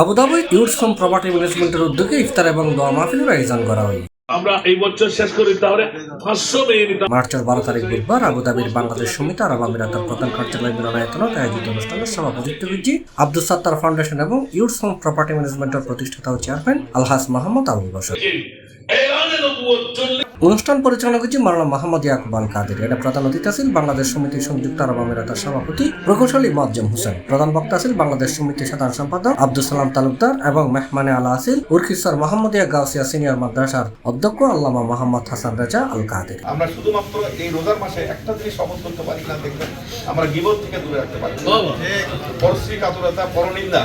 Abu Dhabi youth from property ম্যানেজমেন্টের উদ্যোগে ইফতার এবং দোয়া মাহফিলের আয়োজন করা হয়। আমরা এই বছর শেষ করি তাহলে 500 মেয়ে নিতাম। মার্চের 12 তারিখ বুধবার আবুধাবির বাংলাদেশ সমিতি আরব আমিরাতের প্রধান কার্যালয় মিলনায়তনত আয়োজিত অনুষ্ঠানের সভাপতিত্ব করেছি আব্দুস সাত্তার ফাউন্ডেশন এবং ইউথ ফ্রম প্রপার্টি ম্যানেজমেন্টের প্রতিষ্ঠাতা ও চেয়ারম্যান আলহাজ মোহাম্মদ আবুল বশর। অনুষ্ঠান পরিচালনা করেছি মাওলানা মোহাম্মদ ইয়াকুব আল কাদের। এটা প্রধান অতিথি ছিল বাংলাদেশ সমিতি সংযুক্ত আরব আমিরাতের সভাপতি প্রকৌশলী মোয়াজ্জেম হোসেন। প্রধান বক্তা ছিল বাংলাদেশ সমিতির সাধারণ সম্পাদক আব্দুল সালাম তালুকদার এবং মেহমানে আলা আসিল উরকিসর মোহাম্মদিয়া গাউসিয়া সিনিয়র মাদ্রাসার অধ্যক্ষ আল্লামা মোহাম্মদ হাসান রাজা আল কাদের। আমরা শুধুমাত্র এই রোজার মাসে একটা জিনিস সফল করতে পারি না, দেখবেন আমরা গীবত থেকে দূরে রাখতে পারি, পরশ্রী কাতরতা পরনিন্দা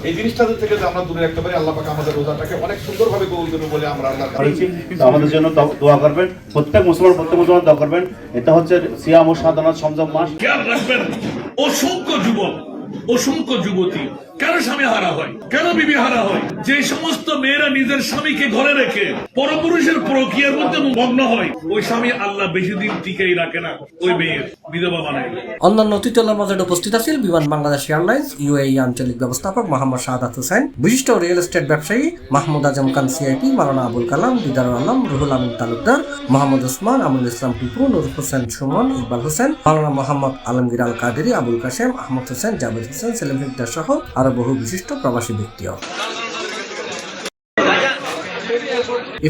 এই জিনিসটাদের থেকে যে আমরা দূরে রাখতে পারি, আল্লাহ পাক আমাদের রোজাটাকে অনেক সুন্দরভাবে কবুল করবে বলে আমরা আল্লাহর কাছে আমাদের জন্য দোয়া করবেন। প্রত্যেক মুসলমান দোয়া করবেন। এটা হচ্ছে সিয়াম ও সাধনার সংযম মাস। খেয়াল রাখবেন, অসংখ্য যুবক অসংখ্য যুবতী কেন স্বামী হারা হয়, কেন বিবি হারা হয়? যে সমস্ত মেয়েরা নিজের স্বামীকে ঘরে রেখে পরপুরুষের প্রক্রিয়ার মধ্যে মগ্ন হয়, ওই স্বামী আল্লাহ বেশি দিন টিকেই রাখে না, ওই মেয়ের বিধবা বানায়। অন্যান্য অতিথিদের মাঝে উপস্থিত আছেন বিমান বাংলাদেশ এয়ারলাইন্স ইউএই আঞ্চলিক ব্যবস্থাপক মোহাম্মদ শাহাদাত হোসেন, বিশিষ্ট রিয়েল এস্টেট ব্যবসায়ী মাহমুদ আজম খান সিআইপি, মাওলানা আবুল কালাম, দিদারুল আলম, রুহুল আমিন তালুকদার, মোহাম্মদ ওসমান, আমুল ইসলাম টিপু, নূর হোসেন সুমন, ইকবাল হোসেন, মাওলানা মোহাম্মদ আলমগীর আল কাদেরি, আবুল কাশেম, আহমদ হোসেন, জাভেদ হোসেন, সেলিম হিকদার সহ আরো বহু বিশিষ্ট প্রবাসী ব্যক্তিও।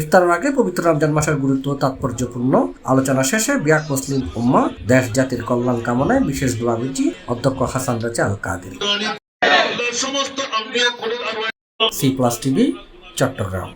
ইফতারের আগে পবিত্র রমজান মাসের গুরুত্ব তাৎপর্যপূর্ণ আলোচনা শেষে বিয়াক মুসলিম উম্মাহ দেশ জাতির কল্যাণ কামনায় বিশেষ দোয়া করেছি অধ্যক্ষ হাসান রাজা আল কাদেরি। C+ TV, Chittagong.